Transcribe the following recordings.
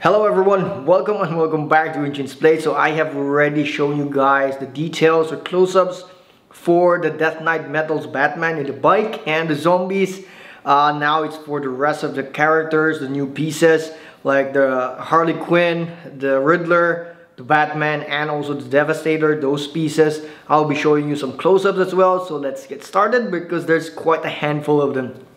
Hello everyone, welcome and welcome back to NCHANZPLACE. So I have already shown you guys the details or close-ups for the Death Knight Metals Batman in the bike and the zombies. Now it's for the rest of the characters, the new pieces like the Harley Quinn, the Riddler, the Batman, and also the Devastator, those pieces. I'll be showing you some close-ups as well. So let's get started because there's quite a handful of them.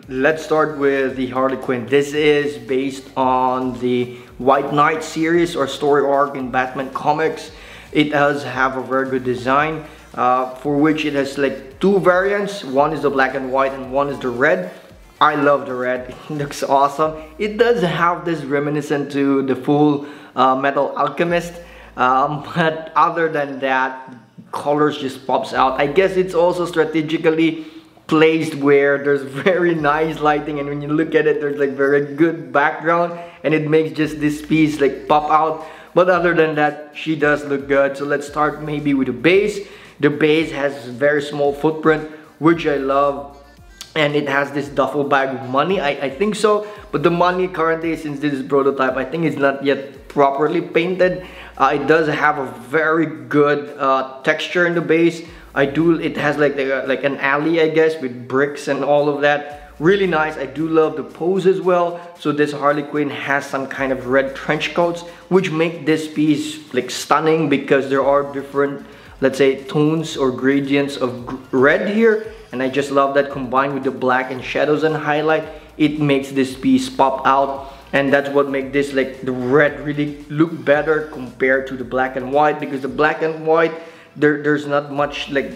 Let's start with the Harley Quinn. This is based on the White Knight series or story arc in Batman comics. It does have a very good design for which it has like two variants. One is the black and white and one is the red. I love the red. It looks awesome. It does have this reminiscent to the Full Metal Alchemist, but other than that, colors just pops out. I guess it's also strategically placed where there's very nice lighting, and when you look at it, there's like very good background, and it makes just this piece like pop out. But other than that, she does look good. So let's start maybe with the base. The base has very small footprint, which I love, and it has this duffel bag with money. I think so, but the money currently, since this is prototype, I think it's not yet properly painted. It does have a very good texture in the base. It has like an alley, I guess, with bricks and all of that. Really nice. I do love the pose as well. So this Harley Quinn has some kind of red trench coats, which make this piece like stunning because there are different, let's say, tones or gradients of red here. And I just love that combined with the black and shadows and highlight. It makes this piece pop out. And that's what makes this, like, the red really look better compared to the black and white, because the black and white, there's not much, like,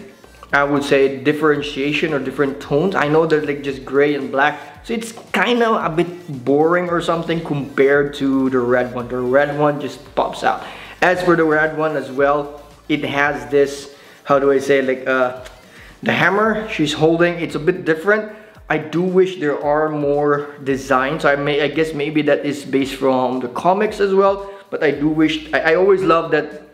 I would say, differentiation or different tones. I know they're like just gray and black, so it's kind of a bit boring or something compared to the red one. The red one just pops out. As for the red one as well, it has this, how do I say, like the hammer she's holding, it's a bit different. I do wish there are more designs. I guess maybe that is based from the comics as well, but I do wish, I always love that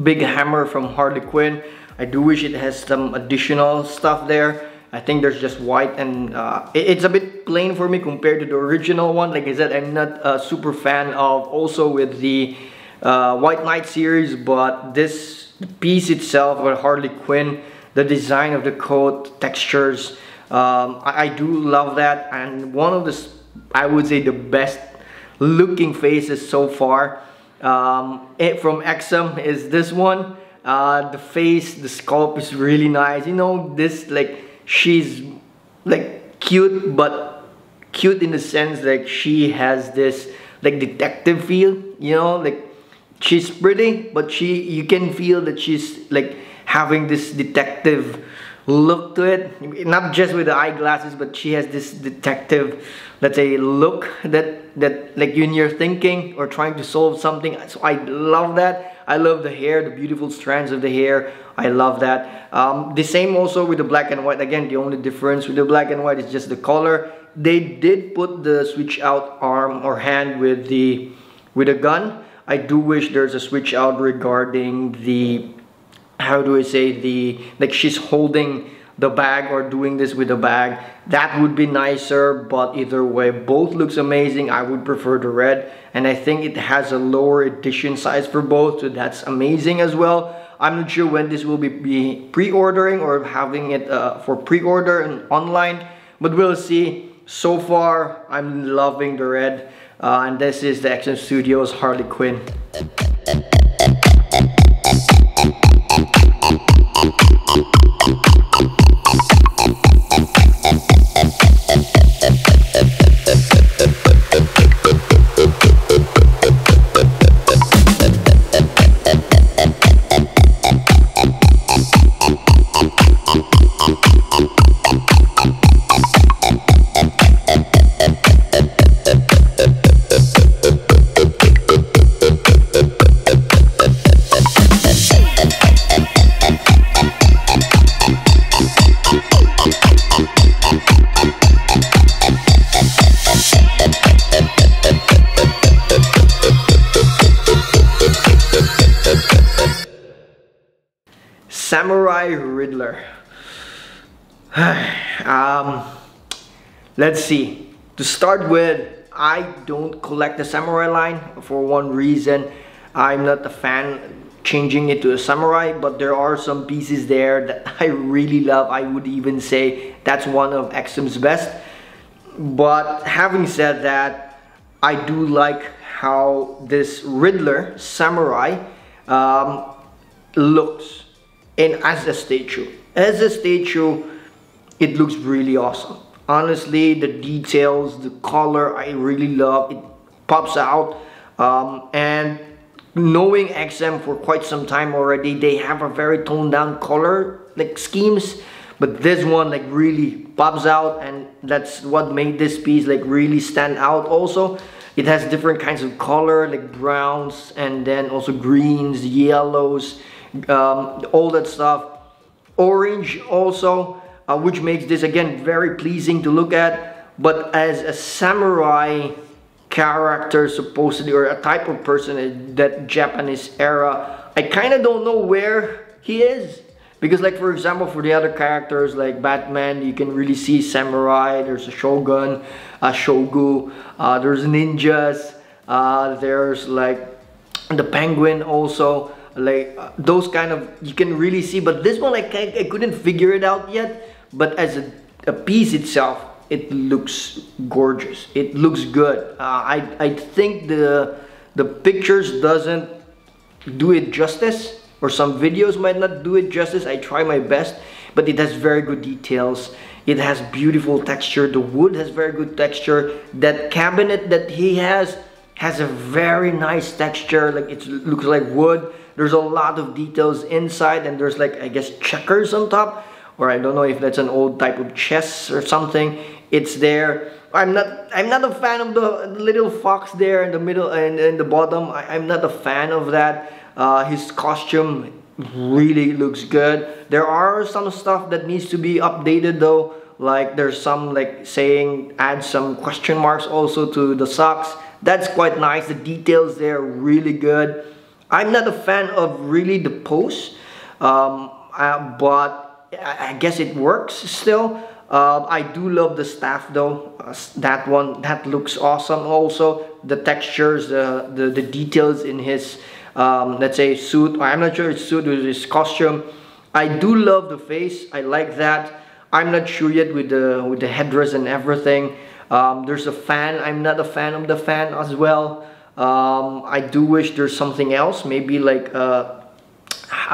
big hammer from Harley Quinn. I do wish it has some additional stuff there. I think there's just white, and it's a bit plain for me compared to the original one. Like I said, I'm not a super fan of also with the White Knight series, but this piece itself, or Harley Quinn, the design of the coat, textures, I do love that. And one of the, I would say, the best looking faces so far from Exum is this one. The face, the sculpt is really nice. You know, this, like, she's like cute, but cute in the sense like she has this like detective feel, you know, like she's pretty, but you can feel that she's like having this detective look to it, not just with the eyeglasses, but she has this detective, let's say, look that like when you're thinking or trying to solve something. So I love that. I love the hair, the beautiful strands of the hair. I love that. The same also with the black and white. Again, the only difference with the black and white is just the color. They did put the switch out arm or hand with a gun. I do wish there's a switch out regarding the, how do I say, like she's holding the bag or doing this with the bag. That would be nicer, but either way, both looks amazing. I would prefer the red, and I think it has a lower edition size for both, so that's amazing as well. I'm not sure when this will be pre-ordering or having it for pre-order and online, but we'll see. So far, I'm loving the red, and this is the XM Studios Harley Quinn. Samurai Riddler. Let's see. To start with, I don't collect the samurai line for one reason. I'm not a fan changing it to a samurai, but there are some pieces there that I really love. I would even say that's one of XM's best. But having said that, I do like how this Riddler samurai looks. And as a statue, it looks really awesome. Honestly, the details, the color, I really love. It pops out. And knowing XM for quite some time already, they have a very toned down color like schemes. But this one like really pops out, and that's what made this piece like really stand out also. It has different kinds of color like browns and then also greens, yellows, all that stuff, orange also, which makes this again very pleasing to look at. But as a samurai character supposedly, or a type of person in that Japanese era, I kind of don't know where he is, because like for example for the other characters like Batman, you can really see samurai, there's a shogun, a shogu, there's ninjas, there's like the penguin also, like those kind of, you can really see. But this one I couldn't figure it out yet. But as a piece itself, it looks gorgeous, it looks good. I think the pictures doesn't do it justice, or some videos might not do it justice. I try my best, but it has very good details. It has beautiful texture. The wood has very good texture. That cabinet that he has a very nice texture, like it looks like wood. There's a lot of details inside, and there's like, I guess, checkers on top, or I don't know if that's an old type of chess or something. It's there. I'm not a fan of the little fox there in the middle and in the bottom. I'm not a fan of that. His costume really looks good. There are some stuff that needs to be updated though. Like there's some like saying add some question marks also to the socks. That's quite nice. The details there are really good. I'm not a fan of really the pose, but I guess it works still. I do love the staff though. That one, that looks awesome also. The textures, the details in his let's say suit. I'm not sure it's suit or his costume. I do love the face. I like that. I'm not sure yet with the headdress and everything. There's a fan. I'm not a fan of the fan as well. I do wish there's something else, maybe like a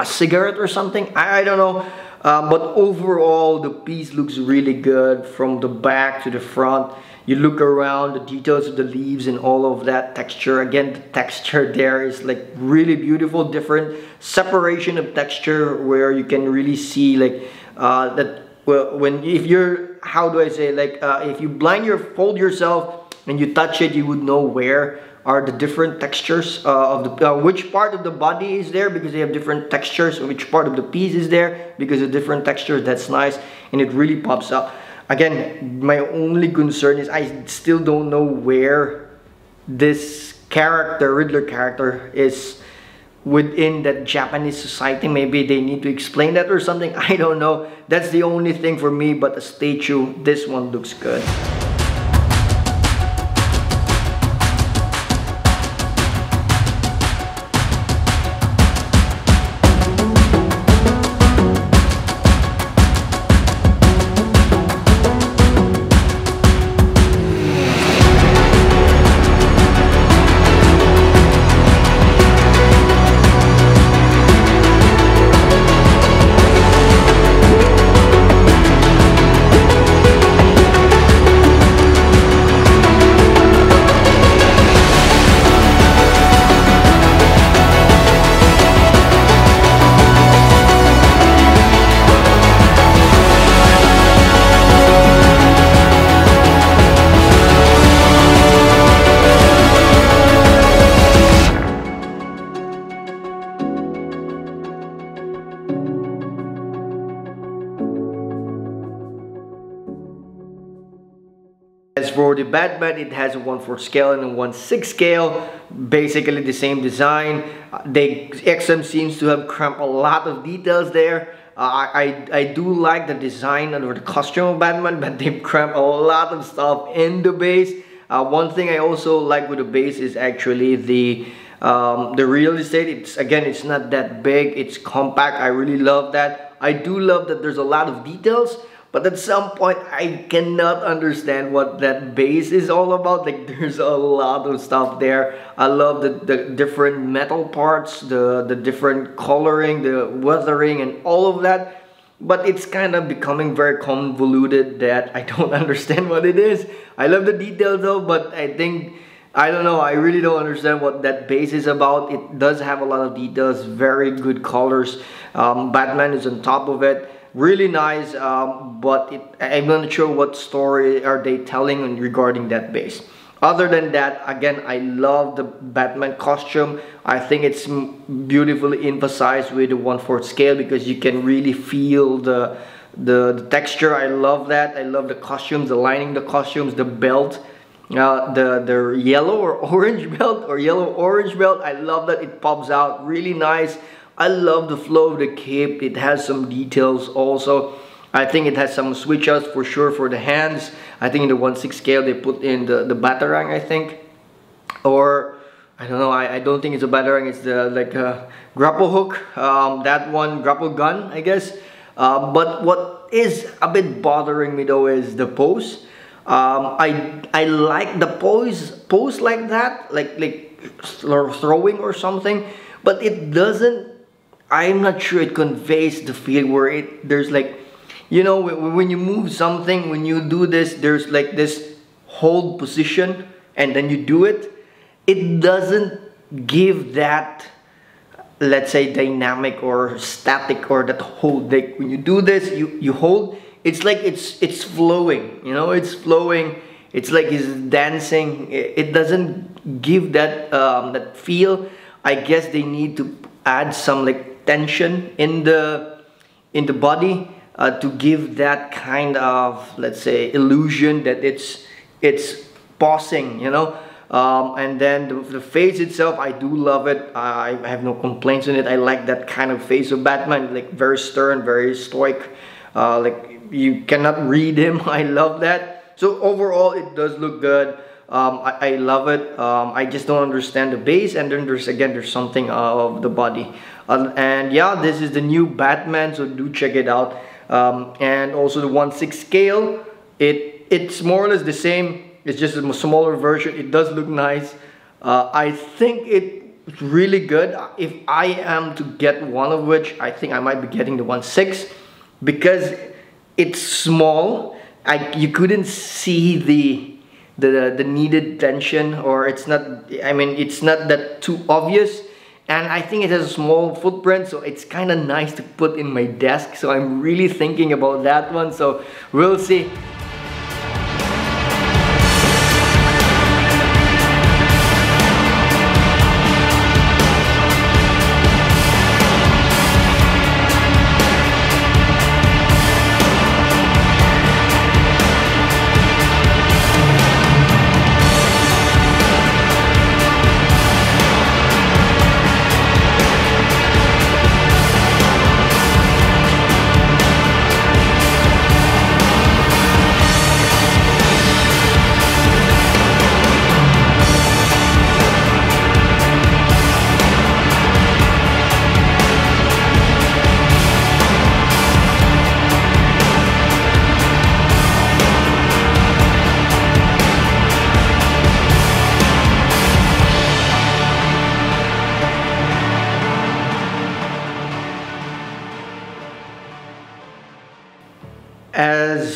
cigarette or something. I don't know. But overall, the piece looks really good from the back to the front. You look around, the details of the leaves and all of that texture. Again, the texture there is like really beautiful, different separation of texture where you can really see like that. Well, if you're, how do I say, like if you fold yourself and you touch it, you would know where are the different textures of the which part of the body is there, because they have different textures, and which part of the piece is there because of different textures. That's nice, and it really pops up. Again, my only concern is I still don't know where this character, Riddler character, is within that Japanese society. Maybe they need to explain that or something. I don't know. That's the only thing for me, but the statue, this one looks good. As for the Batman, it has a 1/4 scale and a 1/6 scale, basically the same design. XM seems to have cramped a lot of details there. I do like the design or the costume of Batman, but they've cramped a lot of stuff in the base. One thing I also like with the base is actually the real estate. It's not that big, it's compact. I really love that. I do love that there's a lot of details, but at some point I cannot understand what that base is all about. Like, there's a lot of stuff there. I love the different metal parts, the different coloring, the weathering and all of that. But it's kind of becoming very convoluted that I don't understand what it is. I love the details though, but I don't know, I really don't understand what that base is about. It does have a lot of details, very good colors. Batman is on top of it. Really nice, but I'm not sure what story are they telling regarding that base. Other than that, again, I love the Batman costume. I think it's beautifully emphasized with the 1/4 scale because you can really feel the texture. I love that. I love the costumes, the lining, the costumes, the belt, the yellow or orange belt or yellow-orange belt. I love that. It pops out really nice. I love the flow of the cape. It has some details also. I think it has some switch outs for sure for the hands. I think in the 1/6 scale they put in the batarang, I think. Or, I don't know, I don't think it's a batarang, it's the like a grapple hook. That one, grapple gun, I guess. But what is a bit bothering me though is the pose. I like the pose like that, like throwing or something, but it doesn't. I'm not sure it conveys the feel where there's like, you know, when you move something, when you do this, there's like this hold position and then you do it. It doesn't give that, let's say, dynamic or static or that hold. Like when you do this, you hold, it's like it's flowing, you know, it's flowing. It's like he's dancing. It doesn't give that that feel. I guess they need to add some like tension in the body to give that kind of, let's say, illusion that it's pausing, you know. And then the face itself, I do love it. I have no complaints on it. I like that kind of face of Batman, like very stern, very stoic, like you cannot read him. I love that. So overall it does look good. I love it. I just don't understand the base, and then there's something of the body. And yeah, this is the new Batman, so do check it out. And also the 1/6 scale, it's more or less the same. It's just a smaller version. It does look nice. I think it's really good. If I am to get one of which, I think I might be getting the 1/6 because it's small. You couldn't see the needed tension, or it's not, I mean, it's not that too obvious. And I think it has a small footprint, so it's kind of nice to put in my desk. So I'm really thinking about that one, so we'll see.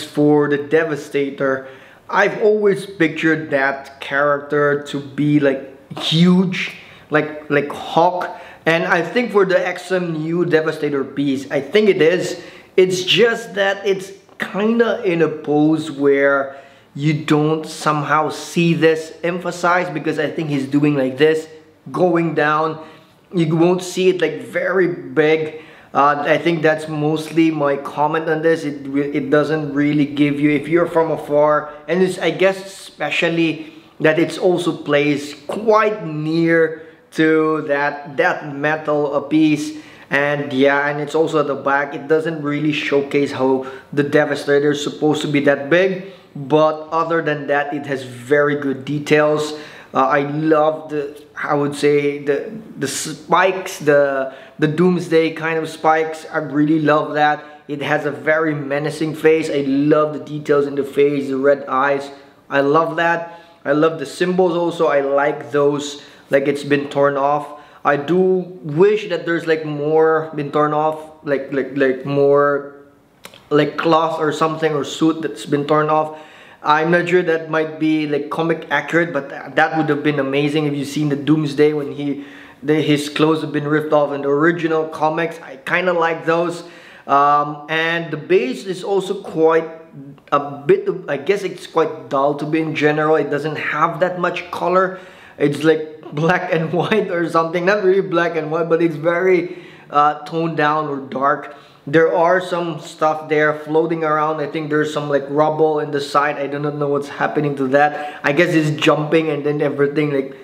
as for the Devastator, I've always pictured that character to be like huge, like Hawk. And I think for the XM new Devastator piece, I think it is. It's just that it's kinda in a pose where you don't somehow see this emphasized, because I think he's doing like this, going down. You won't see it like very big. I think that's mostly my comment on this. It doesn't really give you, if you're from afar, and it's, I guess especially that it's also placed quite near to that metal piece. And yeah, and it's also at the back. It doesn't really showcase how the Devastator is supposed to be that big, but other than that, it has very good details. I love the, I would say, the spikes, the Doomsday kind of spikes. I really love that. It has a very menacing face. I love the details in the face, the red eyes. I love that. I love the symbols also. I like those, like it's been torn off. I do wish that there's like more been torn off, like more like cloth or something, or suit that's been torn off. I'm not sure that might be like comic accurate, but that would have been amazing if you've seen the Doomsday when his clothes have been ripped off in the original comics. I kind of like those. And the base is also quite a bit of, I guess it's quite dull to be in general. It doesn't have that much color. It's like black and white or something. Not really black and white, but it's very toned down or dark. There are some stuff there floating around. I think there's some like rubble in the side. I do not know what's happening to that. I guess it's jumping and then everything like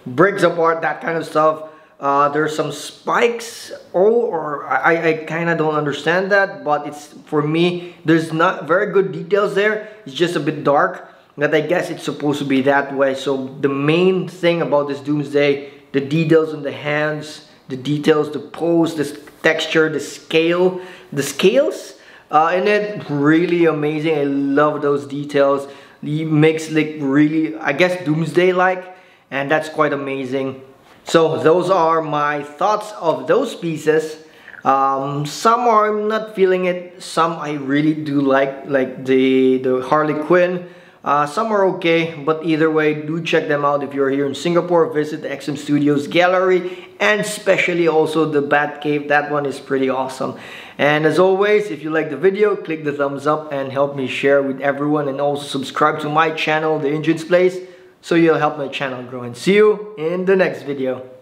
breaks apart, that kind of stuff. There's some spikes, or I kind of don't understand that, but it's, for me, there's not very good details there. It's just a bit dark, that I guess it's supposed to be that way. So the main thing about this Doomsday, the details on the hands, the details, the pose, the texture, the scales, and it really amazing. I love those details. He makes like really, I guess, Doomsday like, and that's quite amazing. So those are my thoughts of those pieces. Some are, I'm not feeling it. Some I really do like the Harley Quinn. Some are okay, but either way, do check them out if you're here in Singapore. Visit the XM Studios gallery, and especially also the Batcave. That one is pretty awesome. And as always, if you like the video, click the thumbs up and help me share with everyone, and also subscribe to my channel, The NCHANZPLACE, so you'll help my channel grow. And see you in the next video.